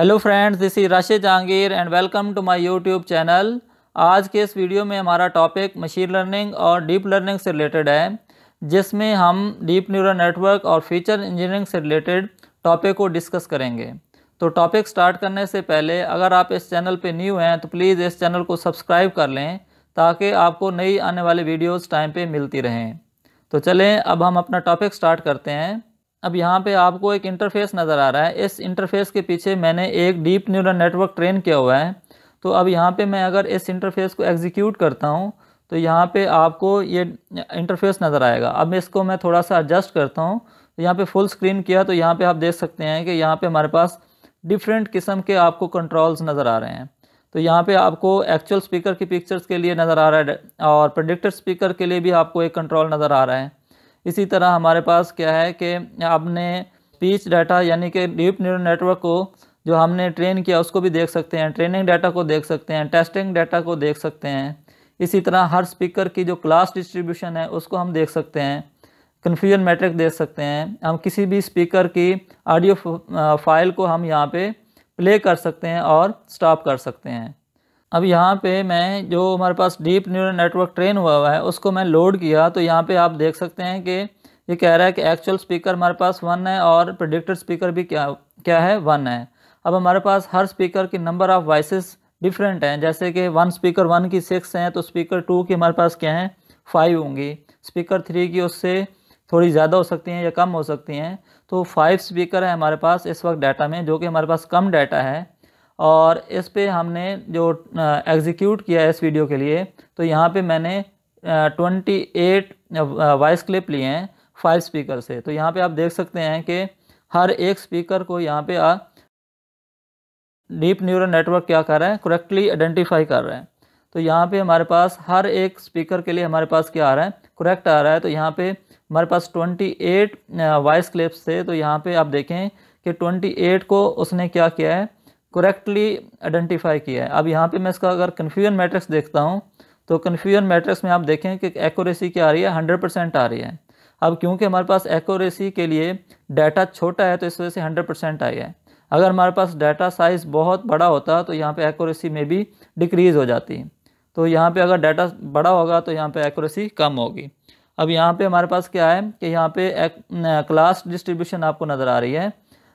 Hello friends, this is Rashid Jahangir and welcome to my YouTube channel. आज के इस video में हमारा टॉपिक मशीन लर्निंग और डीप लर्निंग से रिलेटेड है, जिसमें हम डीप न्यूरल नेटवर्क और फीचर इंजीनियरिंग से रिलेटेड टॉपिक को डिस्कस करेंगे। तो टॉपिक स्टार्ट करने से पहले अगर आप इस चैनल पे न्यू हैं तो प्लीज़ इस चैनल को सब्सक्राइब कर लें ताकि आपको नई आने वाली वीडियोज़ टाइम पर मिलती रहें। तो चलें अब हम अपना टॉपिक स्टार्ट करते हैं। अब यहाँ पे आपको एक इंटरफेस नज़र आ रहा है। इस इंटरफेस के पीछे मैंने एक डीप न्यूरल नेटवर्क ट्रेन किया हुआ है। तो अब यहाँ पे मैं अगर इस इंटरफेस को एग्जीक्यूट करता हूँ तो यहाँ पे आपको ये इंटरफेस नज़र आएगा। अब इसको मैं थोड़ा सा एडजस्ट करता हूँ तो यहाँ पे फुल स्क्रीन किया तो यहाँ पे आप देख सकते हैं कि यहाँ पे हमारे पास डिफरेंट किस्म के आपको कंट्रोल्स नज़र आ रहे हैं। तो यहाँ पे आपको एक्चुअल स्पीकर की पिक्चर्स के लिए नज़र आ रहा है और प्रेडिक्टेड स्पीकर के लिए भी आपको एक कंट्रोल नज़र आ रहा है। इसी तरह हमारे पास क्या है कि आपने स्पीच डाटा यानी कि डीप न्यूरल नेटवर्क को जो हमने ट्रेन किया उसको भी देख सकते हैं, ट्रेनिंग डाटा को देख सकते हैं, टेस्टिंग डाटा को देख सकते हैं। इसी तरह हर स्पीकर की जो क्लास डिस्ट्रीब्यूशन है उसको हम देख सकते हैं, कन्फ्यूजन मैट्रिक्स देख सकते हैं। हम किसी भी स्पीकर की ऑडियो फाइल को हम यहाँ पे प्ले कर सकते हैं और स्टॉप कर सकते हैं। अब यहाँ पे मैं जो हमारे पास डीप न्यूरल नेटवर्क ट्रेन हुआ है उसको मैं लोड किया तो यहाँ पे आप देख सकते हैं कि ये कह रहा है कि एक्चुअल स्पीकर हमारे पास 1 है और प्रेडिक्टेड स्पीकर भी क्या है 1 है। अब हमारे पास हर स्पीकर की नंबर ऑफ़ वॉइसेस डिफरेंट हैं, जैसे कि स्पीकर 1 की 6 हैं तो स्पीकर 2 की हमारे पास क्या है 5 होंगी, स्पीकर 3 की उससे थोड़ी ज़्यादा हो सकती हैं या कम हो सकती हैं। तो 5 स्पीकर है हमारे पास इस वक्त डाटा में, जो कि हमारे पास कम डाटा है। और इस पे हमने जो एग्जीक्यूट किया है इस वीडियो के लिए तो यहाँ पे मैंने 28 वॉइस क्लिप लिए हैं 5 स्पीकर से। तो यहाँ पे आप देख सकते हैं कि हर एक स्पीकर को यहाँ पे डीप न्यूरल नेटवर्क क्या कर रहा है, करेक्टली आइडेंटिफाई कर रहा है। तो यहाँ पे हमारे पास हर एक स्पीकर के लिए हमारे पास क्या आ रहा है, करेक्ट आ रहा है। तो यहाँ पे हमारे पास 28 वॉइस क्लिप्स थे। तो यहाँ पे आप देखें कि 28 को उसने क्या किया है, करेक्टली आइडेंटिफाई किया है। अब यहाँ पे मैं इसका अगर कन्फ्यूजन मैट्रिक्स देखता हूँ तो कन्फ्यूजन मैट्रिक्स में आप देखें कि एक्यूरेसी क्या आ रही है, 100% आ रही है। अब क्योंकि हमारे पास एक्यूरेसी के लिए डाटा छोटा है तो इस वजह से 100% आई है। अगर हमारे पास डाटा साइज़ बहुत बड़ा होता तो यहाँ पे एक्यूरेसी में भी डिक्रीज़ हो जाती। तो यहाँ पे अगर डाटा बड़ा होगा तो यहाँ पे एक्यूरेसी कम होगी। अब यहाँ पे हमारे पास क्या है कि यहाँ पे क्लास डिस्ट्रीब्यूशन आपको नज़र आ रही है।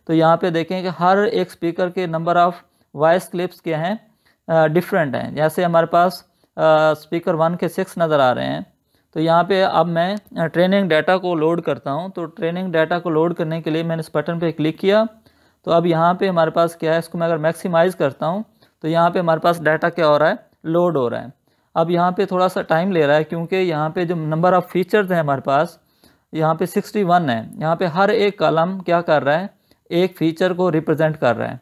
तो यहाँ पे देखें कि हर एक स्पीकर के नंबर ऑफ़ वॉइस क्लिप्स क्या हैं, डिफरेंट हैं। जैसे हमारे पास स्पीकर 1 के 6 नज़र आ रहे हैं। तो यहाँ पे अब मैं ट्रेनिंग डाटा को लोड करता हूँ। तो ट्रेनिंग डाटा को लोड करने के लिए मैंने इस बटन पे क्लिक किया। तो अब यहाँ पे हमारे पास क्या है, इसको मैं अगर मैक्सिमाइज़ करता हूँ तो यहाँ पे हमारे पास डाटा क्या हो रहा है, लोड हो रहा है। अब यहाँ पे थोड़ा सा टाइम ले रहा है क्योंकि यहाँ पे जो नंबर ऑफ़ फीचर्स हैं हमारे पास यहाँ पे 61 है। यहाँ पे हर एक कॉलम क्या कर रहा है, एक फ़ीचर को रिप्रेजेंट कर रहा है।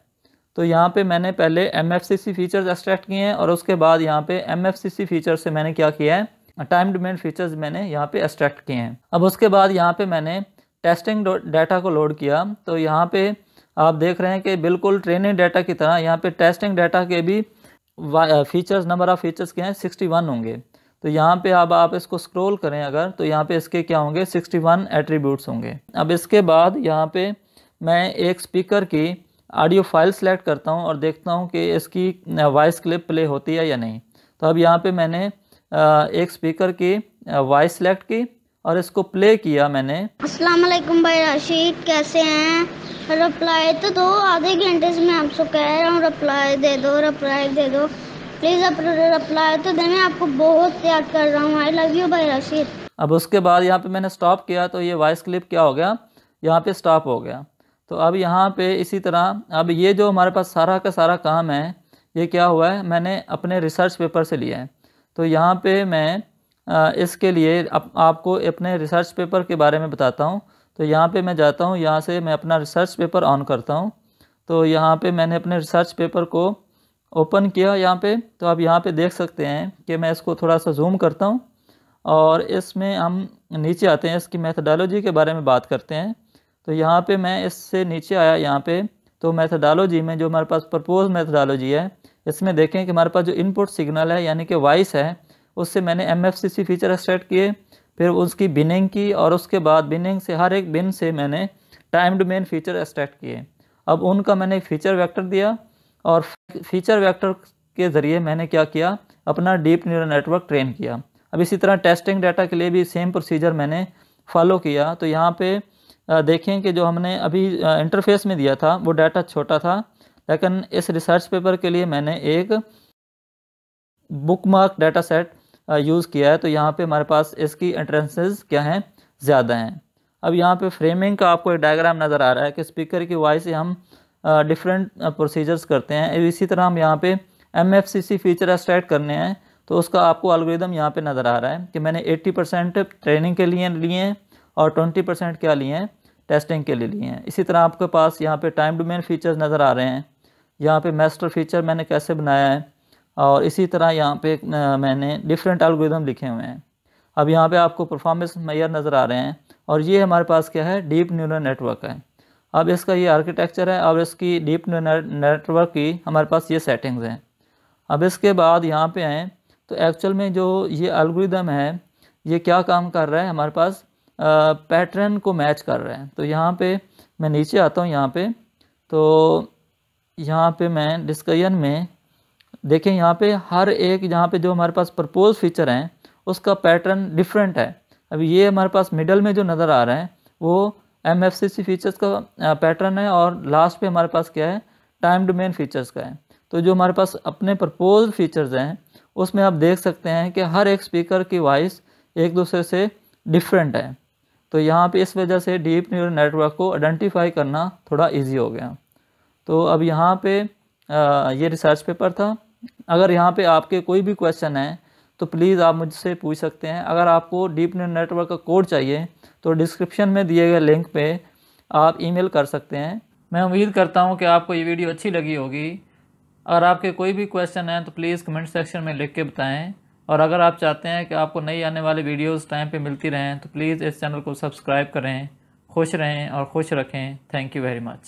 तो यहाँ पे मैंने पहले MFCC फीचर्स एक्सट्रैक्ट किए हैं और उसके बाद यहाँ पे MFCC फीचर से मैंने क्या किया है, टाइम डोमेन फीचर्स मैंने यहाँ पे एक्सट्रैक्ट किए हैं। अब उसके बाद यहाँ पे मैंने टेस्टिंग डाटा को लोड किया। तो यहाँ पे आप देख रहे हैं कि बिल्कुल ट्रेनिंग डाटा की तरह यहाँ पे टेस्टिंग डाटा के भी फीचर्स, नंबर ऑफ़ फीचर्स क्या हैं 61 होंगे। तो यहाँ पे अब आप इसको स्क्रॉल करें अगर तो यहाँ पे इसके क्या होंगे, 61 एट्रीब्यूट्स होंगे। अब इसके बाद यहाँ पे मैं एक स्पीकर की ऑडियो फाइल सेलेक्ट करता हूँ और देखता हूँ कि इसकी वॉइस क्लिप प्ले होती है या नहीं। तो अब यहाँ पे मैंने एक स्पीकर की वॉइस सेलेक्ट की और इसको प्ले किया मैंने। अस्सलाम वालेकुम भाई राशिद, कैसे हैं? रिप्लाई तो दो, आधे घंटे से मैं आपसे कह रहा हूँ रिप्लाई दे दो प्लीज़। अब रिप्लाई तो दें, मैं आपको बहुत याद कर रहा हूँ। आई लव यू भाई राशिद। अब उसके बाद यहाँ पे मैंने स्टॉप किया तो ये वॉइस क्लिप क्या हो गया, यहाँ पे स्टॉप हो गया। तो अब यहाँ पे इसी तरह अब ये जो हमारे पास सारा का सारा काम है ये क्या हुआ है, मैंने अपने रिसर्च पेपर से लिया है। तो यहाँ पे मैं इसके लिए आपको अपने रिसर्च पेपर के बारे में बताता हूँ। तो यहाँ पे मैं जाता हूँ, यहाँ से मैं अपना रिसर्च पेपर ऑन करता हूँ। तो यहाँ पे मैंने अपने रिसर्च पेपर को ओपन किया यहाँ पे। तो आप यहाँ पे देख सकते हैं कि मैं इसको थोड़ा सा जूम करता हूँ और इसमें हम नीचे आते हैं, इसकी मेथडोलॉजी के बारे में बात करते हैं। तो यहाँ पे मैं इससे नीचे आया यहाँ पे। तो मेथडोलॉजी में जो हमारे पास प्रपोज मेथडोलॉजी है, इसमें देखें कि हमारे पास जो इनपुट सिग्नल है यानी कि वॉइस है उससे मैंने MFCC फीचर एक्सट्रैक्ट किए, फिर उसकी बिनिंग की और उसके बाद बिनिंग से हर एक बिन से मैंने टाइम डोमेन फीचर एक्सट्रैक्ट किए। अब उनका मैंने एक फीचर वेक्टर दिया और फीचर वेक्टर के ज़रिए मैंने क्या किया, अपना डीप न्यूरल नेटवर्क ट्रेन किया। अब इसी तरह टेस्टिंग डाटा के लिए भी सेम प्रोसीजर मैंने फॉलो किया। तो यहाँ पे देखें कि जो हमने अभी इंटरफेस में दिया था वो डाटा छोटा था, लेकिन इस रिसर्च पेपर के लिए मैंने एक बुकमार्क डाटा सेट यूज़ किया है। तो यहाँ पे हमारे पास इसकी एंट्रेंसेस क्या हैं, ज़्यादा हैं। अब यहाँ पे फ्रेमिंग का आपको एक डायग्राम नज़र आ रहा है कि स्पीकर की वॉइस से हम डिफरेंट प्रोसीजर्स करते हैं। इसी तरह हम यहाँ पे MFCC फीचर एक्सट्रैक्ट करने हैं, तो उसका आपको एल्गोरिदम यहाँ पे नज़र आ रहा है कि मैंने 80% ट्रेनिंग के लिए हैं और 20% क्या लिए हैं, टेस्टिंग के लिए लिए हैं। इसी तरह आपके पास यहाँ पे टाइम डोमेन फीचर्स नज़र आ रहे हैं। यहाँ पे मास्टर फीचर मैंने कैसे बनाया है, और इसी तरह यहाँ पे मैंने डिफरेंट एल्गोरिदम लिखे हुए हैं। अब यहाँ पे आपको परफॉर्मेंस मेजर नज़र आ रहे हैं, और ये हमारे पास क्या है, डीप न्यूरल नेटवर्क है। अब इसका ये आर्किटेक्चर है और इसकी डीप न्यूरल नेटवर्क की हमारे पास ये सेटिंग्स हैं। अब इसके बाद यहाँ पे आएँ तो एक्चुअल में जो ये एल्गोरिदम है ये क्या काम कर रहा है, हमारे पास पैटर्न को मैच कर रहा है। तो यहाँ पे मैं नीचे आता हूँ, तो यहाँ पे मैं डिस्कशन में देखें, यहाँ पे हर एक यहाँ पे जो हमारे पास प्रपोज फीचर हैं उसका पैटर्न डिफरेंट है। अभी ये हमारे पास मिडल में जो नज़र आ रहा है वो MFCC फीचर्स का पैटर्न है, और लास्ट पे हमारे पास क्या है, टाइम डोमेन फीचर्स का है। तो जो हमारे पास अपने प्रपोज फीचर्स हैं उसमें आप देख सकते हैं कि हर एक स्पीकर की वॉइस एक दूसरे से डिफरेंट है। तो यहाँ पे इस वजह से डीप न्यूरल नेटवर्क को आइडेंटिफाई करना थोड़ा इजी हो गया। तो अब यहाँ पे ये रिसर्च पेपर था। अगर यहाँ पे आपके कोई भी क्वेश्चन है तो प्लीज़ आप मुझसे पूछ सकते हैं। अगर आपको डीप न्यूरल नेटवर्क का कोड चाहिए तो डिस्क्रिप्शन में दिए गए लिंक पे आप ईमेल कर सकते हैं। मैं उम्मीद करता हूँ कि आपको ये वीडियो अच्छी लगी होगी। अगर आपके कोई भी क्वेश्चन हैं तो प्लीज़ कमेंट सेक्शन में लिख के बताएं, और अगर आप चाहते हैं कि आपको नई आने वाली वीडियोस टाइम पे मिलती रहें तो प्लीज़ इस चैनल को सब्सक्राइब करें। खुश रहें और खुश रखें। Thank you very much.